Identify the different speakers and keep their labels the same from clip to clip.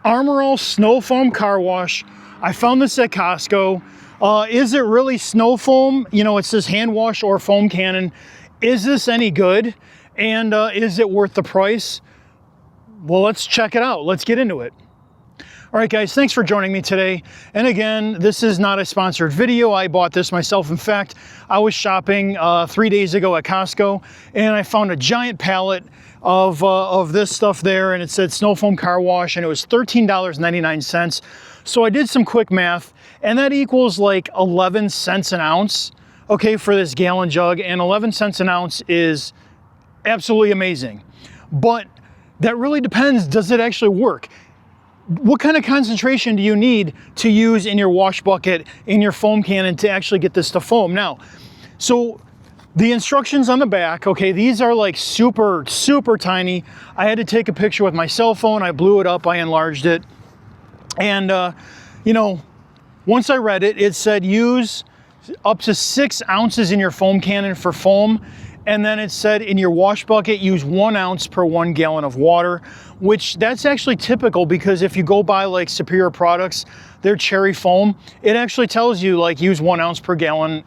Speaker 1: ARMORALL Snow Foam car wash. I found this at Costco. Is it really snow foam? You know, it says hand wash or foam cannon. Is this any good? And is it worth the price? Well, let's check it out. Let's get into it. All right, guys, thanks for joining me today. And again, this is not a sponsored video. I bought this myself. In fact, I was shopping 3 days ago at Costco, and I found a giant pallet of this stuff there, and it said Snow Foam car wash, and it was $13.99. So I did some quick math, and that equals like 11 cents an ounce, okay, for this gallon jug, and 11 cents an ounce is absolutely amazing. But that really depends, does it actually work? What kind of concentration do you need to use in your wash bucket, in your foam cannon, to actually get this to foam? Now, so the instructions on the back, okay, these are like super, super tiny. I had to take a picture with my cell phone. I blew it up, I enlarged it. And, you know, once I read it, it said use up to 6 ounces in your foam cannon for foam. And then it said in your wash bucket, use 1 ounce per 1 gallon of water, which that's actually typical, because if you go buy like Superior products, their cherry foam, it actually tells you like use 1 ounce per gallon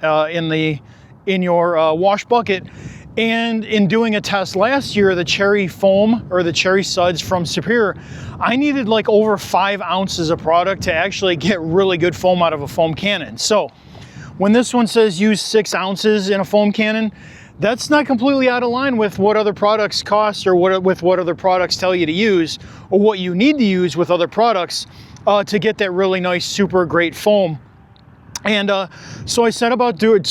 Speaker 1: in your wash bucket. And in doing a test last year, the cherry foam or the cherry suds from Superior, I needed like over 5 ounces of product to actually get really good foam out of a foam cannon. So when this one says use 6 ounces in a foam cannon, that's not completely out of line with what other products cost, or with what other products tell you to use, or what you need to use with other products to get that really nice, super great foam. And so I set about doing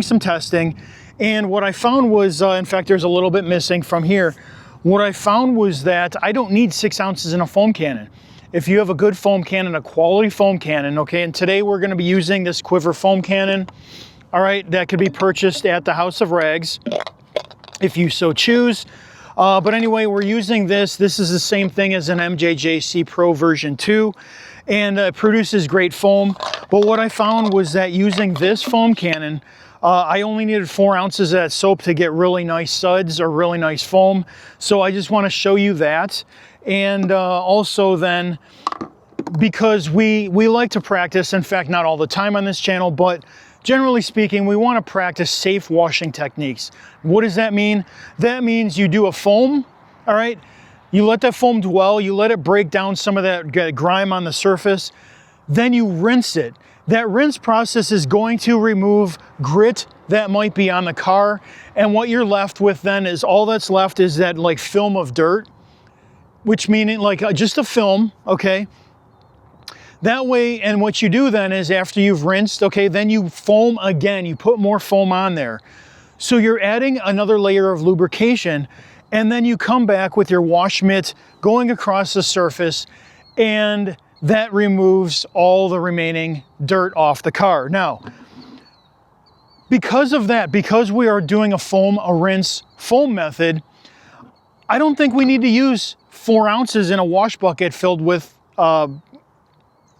Speaker 1: some testing, and what I found was, in fact, there's a little bit missing from here. What I found was that I don't need 6 ounces in a foam cannon. If you have a good foam cannon, a quality foam cannon, okay, and today we're going to be using this Quiver foam cannon. All right, that could be purchased at the House of Rags if you so choose. But anyway, we're using this. This is the same thing as an MJJC Pro version 2, and it produces great foam. But what I found was that using this foam cannon, I only needed 4 ounces of that soap to get really nice suds or really nice foam. So I just want to show you that. And also then, because we like to practice, in fact, not all the time on this channel, but generally speaking, we want to practice safe washing techniques. What does that mean? That means you do a foam, all right? You let that foam dwell, you let it break down some of that grime on the surface, then you rinse it. That rinse process is going to remove grit that might be on the car, and what you're left with then is, all that's left is that like film of dirt, which meaning like just a film, okay? That way, and what you do then is, after you've rinsed, okay, then you foam again, you put more foam on there. So you're adding another layer of lubrication, and then you come back with your wash mitt going across the surface, and that removes all the remaining dirt off the car. Now, because of that, because we are doing a rinse foam method, I don't think we need to use 4 ounces in a wash bucket filled with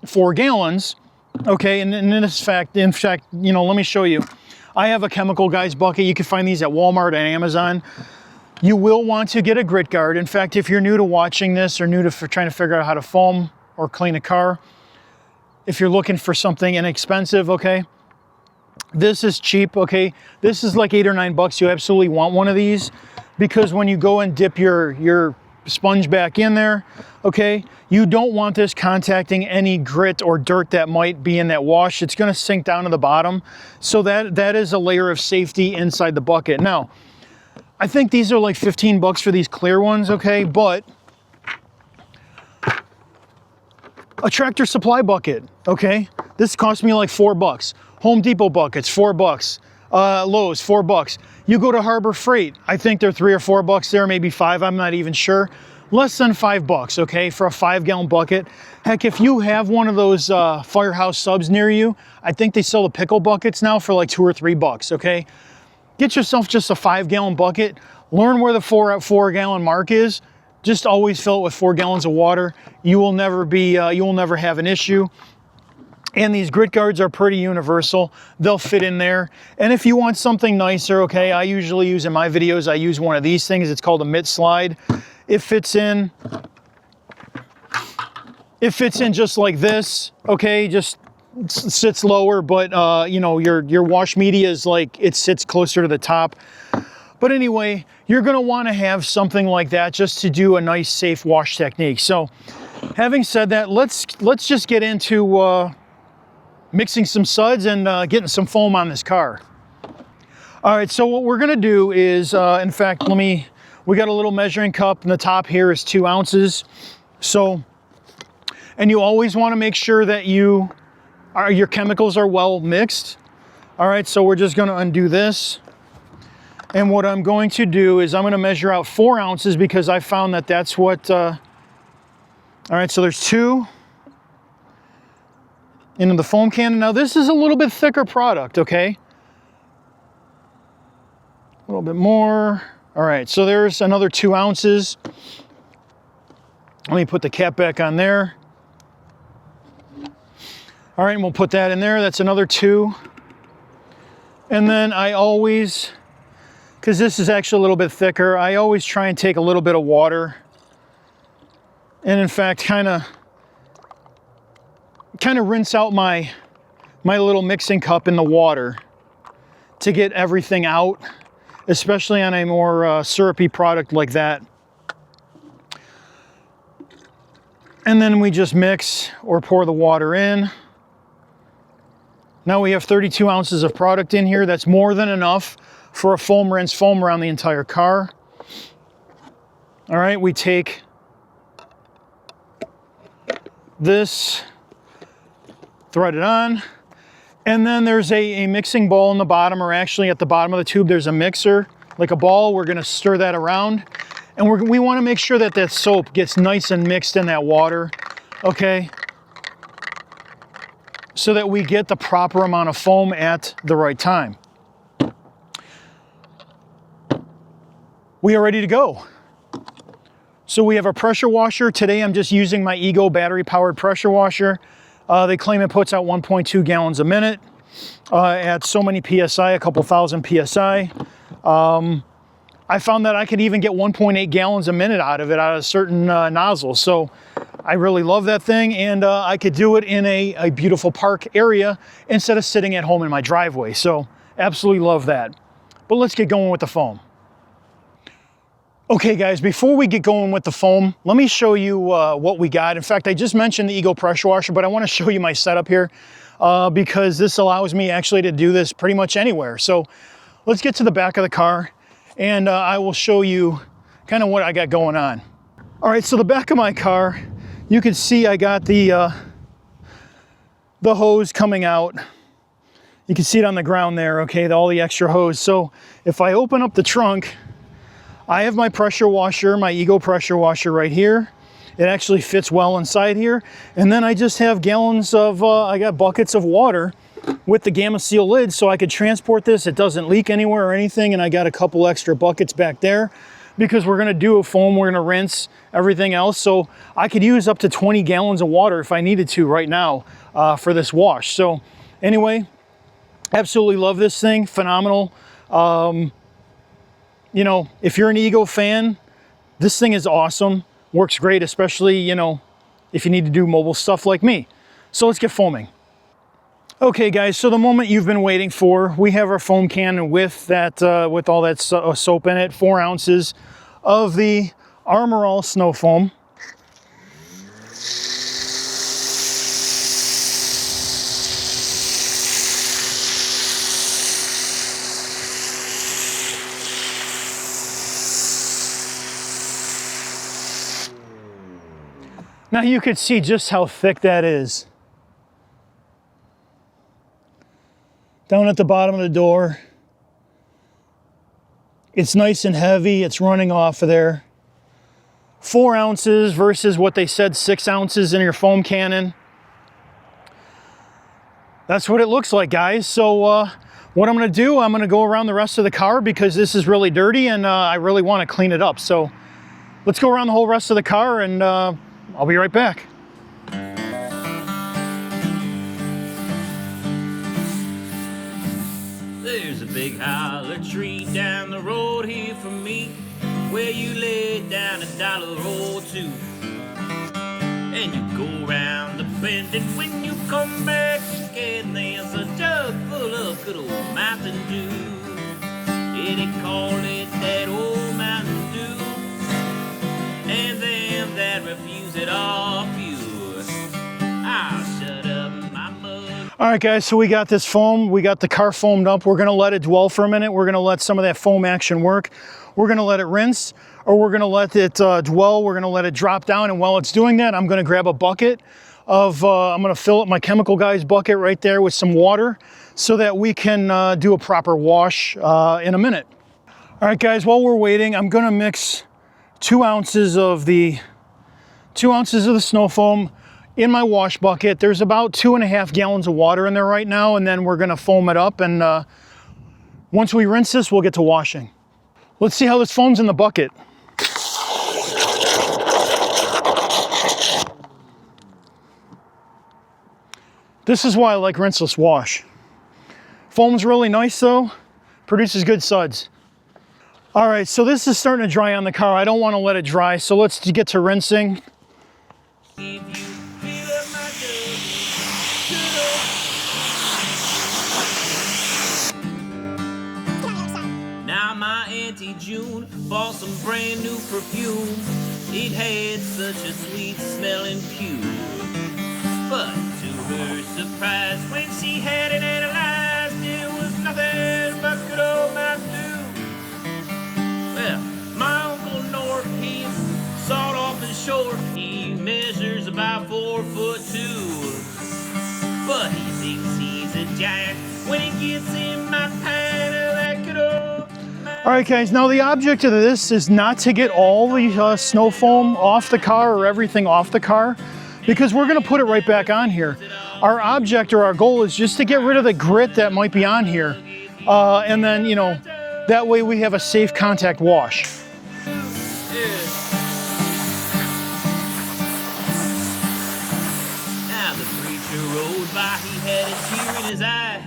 Speaker 1: 4 gallons, okay? And in fact, you know, let me show you. I have a Chemical Guys bucket. You can find these at Walmart and Amazon. You will want to get a grit guard. In fact, if you're new to watching this, or new to trying to figure out how to foam or clean a car, if you're looking for something inexpensive, okay, this is cheap, okay? This is like $8 or $9. You absolutely want one of these, because when you go and dip your sponge back in there, okay, you don't want this contacting any grit or dirt that might be in that wash. It's going to sink down to the bottom. So that is a layer of safety inside the bucket. Now, I think these are like 15 bucks for these clear ones, okay? But a Tractor Supply bucket, okay? This cost me like 4 bucks. Home Depot buckets, 4 bucks. Lowe's, 4 bucks. You go to Harbor Freight, I think they're 3 or 4 bucks there, maybe 5, I'm not even sure. Less than 5 bucks, okay, for a 5-gallon bucket. Heck, if you have one of those Firehouse subs near you, I think they sell the pickle buckets now for like 2 or 3 bucks, okay? Get yourself just a 5-gallon bucket. Learn where the 4-gallon mark is. Just always fill it with 4 gallons of water. You will never have an issue. And these grit guards are pretty universal. They'll fit in there. And if you want something nicer, okay, I usually use, in my videos, I use one of these things. It's called a mitt slide. It fits in It fits in just like this, okay? Just sits lower, but you know, your wash media is like, it sits closer to the top. But anyway, you're gonna wanna have something like that just to do a nice, safe wash technique. So having said that, let's just get into mixing some suds and getting some foam on this car. All right, so what we're gonna do is, in fact, we got a little measuring cup and the top here is 2 ounces. So, and you always wanna make sure that your chemicals are well mixed. All right, so we're just gonna undo this. And what I'm going to do is I'm gonna measure out 4 ounces because I found that that's what, all right, so there's 2 into the foam can. Now this is a little bit thicker product, okay? A little bit more. All right, so there's another 2 ounces. Let me put the cap back on there. All right, and we'll put that in there. That's another 2. And then I always, because this is actually a little bit thicker, I always try and take a little bit of water. And in fact, kind of rinse out my little mixing cup in the water to get everything out, especially on a more syrupy product like that. And then we just mix or pour the water in. Now we have 32 ounces of product in here. That's more than enough for a foam rinse foam around the entire car. All right, we take this, thread it on, and then there's a mixing bowl in the bottom, or actually at the bottom of the tube there's a mixer, like a ball. We're gonna stir that around, and we wanna make sure that that soap gets nice and mixed in that water, okay? So that we get the proper amount of foam at the right time. We are ready to go. So we have a pressure washer. Today I'm just using my Ego battery powered pressure washer. They claim it puts out 1.2 gallons a minute at so many PSI, a couple thousand PSI. I found that I could even get 1.8 gallons a minute out of it, out of certain nozzles. So I really love that thing, and I could do it in a beautiful park area instead of sitting at home in my driveway. So absolutely love that. But let's get going with the foam. Okay guys, before we get going with the foam, let me show you what we got. In fact, I just mentioned the Ego pressure washer, but I want to show you my setup here because this allows me actually to do this pretty much anywhere. So let's get to the back of the car and I will show you kind of what I got going on. All right, so the back of my car, you can see I got the hose coming out. You can see it on the ground there, okay, all the extra hose. So if I open up the trunk, I have my pressure washer, my Ego pressure washer right here. It actually fits well inside here. And then I just have gallons of, I got buckets of water with the Gamma Seal lid so I could transport this. It doesn't leak anywhere or anything. And I got a couple extra buckets back there because we're gonna do a foam, we're gonna rinse everything else. So I could use up to 20 gallons of water if I needed to right now for this wash. So anyway, absolutely love this thing, phenomenal. You know, if you're an Ego fan, this thing is awesome. Works great, especially, you know, if you need to do mobile stuff like me. So let's get foaming. Okay guys, so the moment you've been waiting for, we have our foam can with that, with all that soap in it, 4 ounces of the ARMORALL Snow Foam. Now you can see just how thick that is. Down at the bottom of the door. It's nice and heavy, it's running off of there. 4 ounces versus what they said 6 ounces in your foam cannon. That's what it looks like, guys. So what I'm gonna do, I'm gonna go around the rest of the car because this is really dirty and I really wanna clean it up. So let's go around the whole rest of the car and I'll be right back.
Speaker 2: There's a big holler tree down the road here from me, where you lay down $1 or two, and you go round the bend, and when you come back again, there's a jug full of good old Mountain Dew. Yeah, they call it that old Mountain Dew, and them that refuse it all pure. I'll shut up my mug.
Speaker 1: All right, guys, so we got this foam. We got the car foamed up. We're gonna let it dwell for a minute. We're gonna let some of that foam action work. We're gonna let it rinse, or we're gonna let it dwell. We're gonna let it drop down, and while it's doing that, I'm gonna grab a bucket of, I'm gonna fill up my chemical guy's bucket right there with some water so that we can do a proper wash in a minute. All right, guys, while we're waiting, I'm gonna mix 2 ounces of the snow foam in my wash bucket. There's about 2.5 gallons of water in there right now, and then we're gonna foam it up, and once we rinse this, we'll get to washing. Let's see how this foam's in the bucket. This is why I like rinseless wash. Foam's really nice though, produces good suds. All right, so this is starting to dry on the car. I don't want to let it dry, so let's get to rinsing.
Speaker 2: Now my Auntie June bought some brand new perfume. It had such a sweet smelling pure. But to her surprise, when she had it analyzed, it was nothing but good old Mountain Dew. Well, my Uncle North, he's sawed off and short. He measures about 4'2", but he thinks he's a giant when he gets in my pint of that good old.
Speaker 1: All right, guys, now the object of this is not to get all the snow foam off the car or everything off the car, because we're gonna put it right back on here. Our object or our goal is just to get rid of the grit that might be on here. And then, you know, that way we have a safe contact wash.
Speaker 2: Now the preacher rode by, he had a tear in his eye.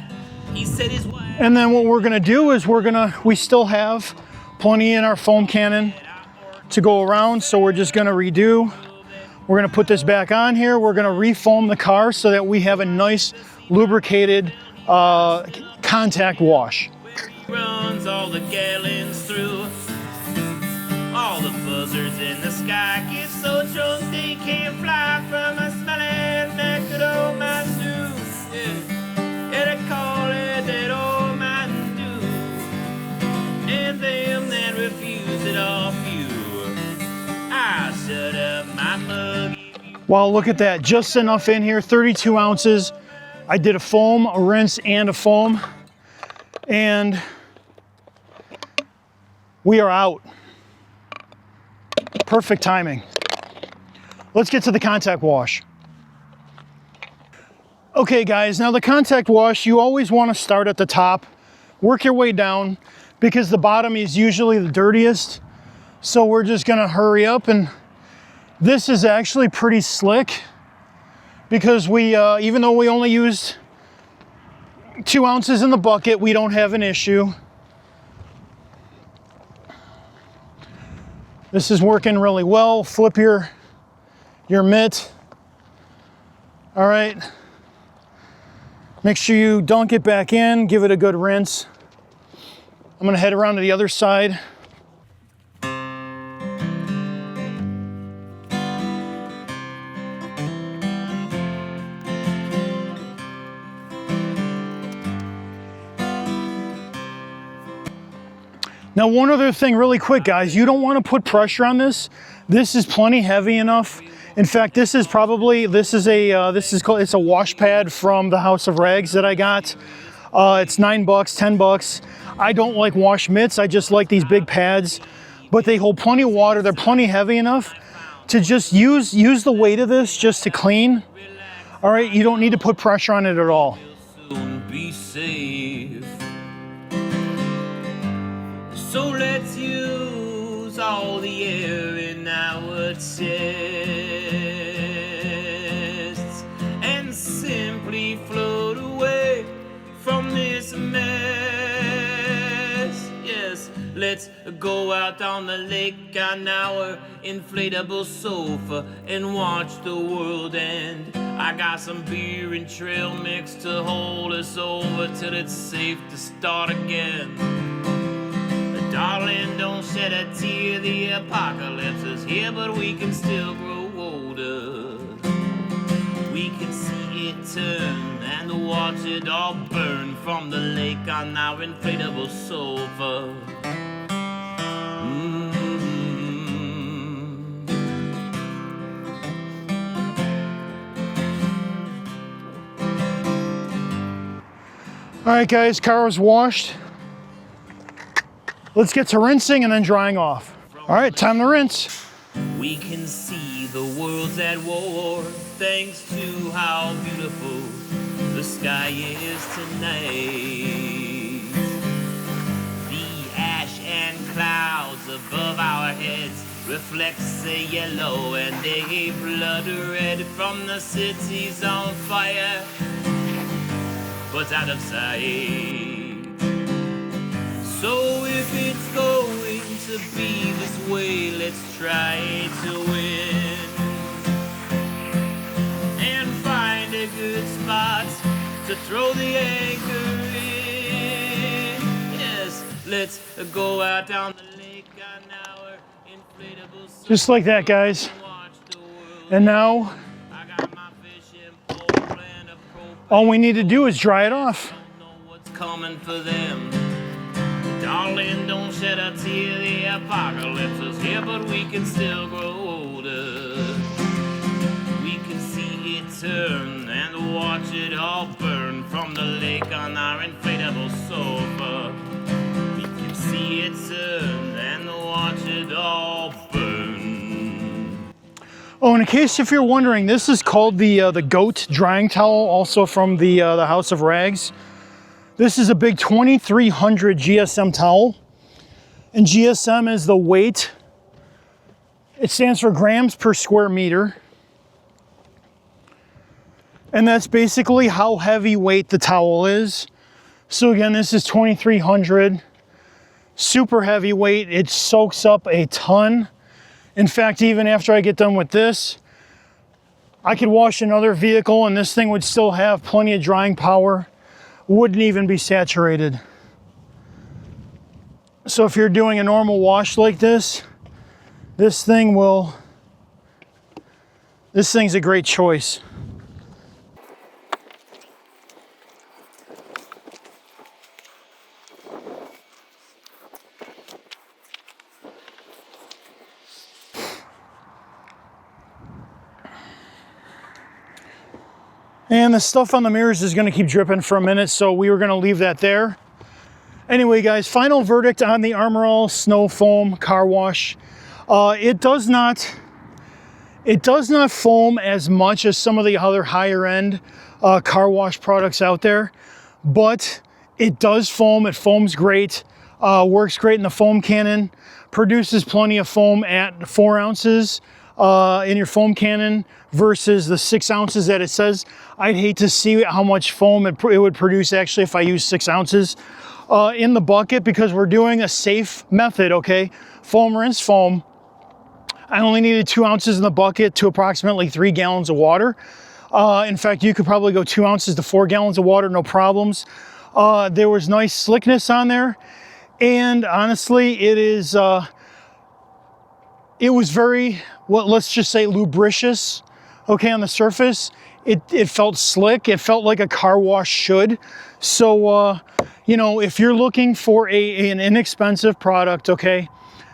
Speaker 2: He said his wife.
Speaker 1: And then what we're gonna do is we still have plenty in our foam cannon to go around, so we're just gonna redo. We're gonna put this back on here. We're gonna refoam the car so that we have a nice lubricated contact wash.
Speaker 2: Runs all the gallons through. All the buzzards in the sky get so drunk they can't fly from a smelling that good old Mountain Dew. Yeah, they call it that old Mountain Dew. And them that refuse it all pure. I'll shut up my mug.
Speaker 1: Wow, look at that, just enough in here, 32 ounces. I did a foam, a rinse, and a foam. And we are out. Perfect timing. Let's get to the contact wash. Okay guys, now the contact wash, you always want to start at the top, work your way down, because the bottom is usually the dirtiest. So we're just gonna hurry up, and this is actually pretty slick because we, even though we only used 2 ounces in the bucket, we don't have an issue. This is working really well. Flip your mitt. All right. Make sure you dunk it back in, give it a good rinse. I'm gonna head around to the other side. Now, one other thing really quick, guys, you don't want to put pressure on this. This is plenty heavy enough. In fact, it's a wash pad from the House of Rags that I got. It's $9, $10. I don't like wash mitts. I just like these big pads, but they hold plenty of water. They're plenty heavy enough to just use the weight of this just to clean. All right, you don't need to put pressure on it at all.
Speaker 2: Be safe. So let's use all the air in our chests and simply float away from this mess. Yes, let's go out on the lake on our inflatable sofa and watch the world end. I got some beer and trail mix to hold us over till it's safe to start again. Darling, don't shed a tear, the apocalypse is here, but we can still grow older. We can see it turn and watch it all burn from the lake on our inflatable sofa.
Speaker 1: All right, guys, car was washed. Let's get to rinsing and then drying off. All right, time to rinse.
Speaker 2: We can see the world's at war thanks to how beautiful the sky is tonight. The ash and clouds above our heads reflects the yellow and the blood red from the cities on fire, but out of sight. So if it's going to be this way, let's try to win and find a good spot to throw the anchor in. Yes, let's go out down the lake on our inflatable sofa.
Speaker 1: Just like that, guys. And now, all we need to do is dry it off.
Speaker 2: Don't know what's coming for them. Darling, don't shed a tear, the apocalypse is here, but we can still grow older. We can see it turn and watch it all burn from the lake on our inflatable sofa. We can see it turn and watch it all burn.
Speaker 1: Oh, and in case if you're wondering, this is called the goat drying towel, also from the House of Rags. This is a big 2300 GSM towel, and GSM is the weight. It stands for grams per square meter. And that's basically how heavyweight the towel is. So again, this is 2300, super heavyweight. It soaks up a ton. In fact, even after I get done with this, I could wash another vehicle and this thing would still have plenty of drying power. Wouldn't even be saturated. So if you're doing a normal wash like this, this thing's a great choice. And the stuff on the mirrors is going to keep dripping for a minute, so we were going to leave that there. Anyway, guys, final verdict on the ARMORALL Snow Foam car wash. It does not foam as much as some of the other higher end car wash products out there, but it does foam. It foams great, works great in the foam cannon, produces plenty of foam at 4 ounces in your foam cannon versus the 6 ounces that it says. I'd hate to see how much foam it would produce actually if I use 6 ounces in the bucket, because we're doing a safe method, okay? Foam, rinse, foam. I only needed 2 ounces in the bucket to approximately 3 gallons of water. In fact, you could probably go 2 ounces to 4 gallons of water, no problems. There was nice slickness on there. And honestly, it was very, well, let's just say lubricious, okay, on the surface. It felt slick. It felt like a car wash should. So, you know, if you're looking for an inexpensive product, okay,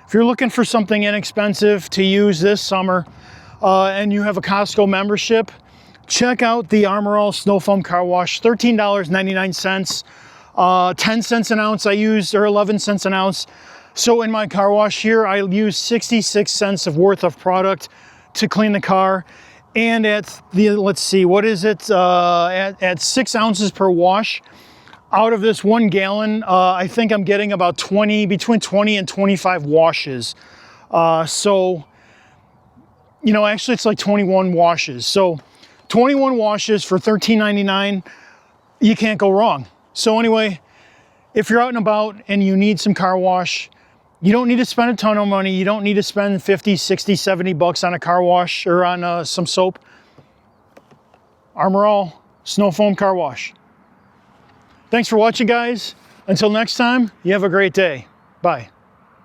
Speaker 1: if you're looking for something inexpensive to use this summer and you have a Costco membership, check out the ARMORALL Snow Foam Car Wash, $13.99, 10 cents an ounce I used, or 11 cents an ounce. So in my car wash here, I used 66 cents worth of product to clean the car. And at the, let's see, what is it? At 6 ounces per wash, out of this 1 gallon, I think I'm getting about between 20 and 25 washes. So, you know, actually it's like 21 washes. So 21 washes for $13.99, you can't go wrong. So anyway, if you're out and about and you need some car wash, You don't need to spend a ton of money. You don't need to spend 50, 60, 70 bucks on a car wash or on some soap. ARMORALL Snow Foam Car Wash. Thanks for watching, guys. Until next time, you have a great day. Bye.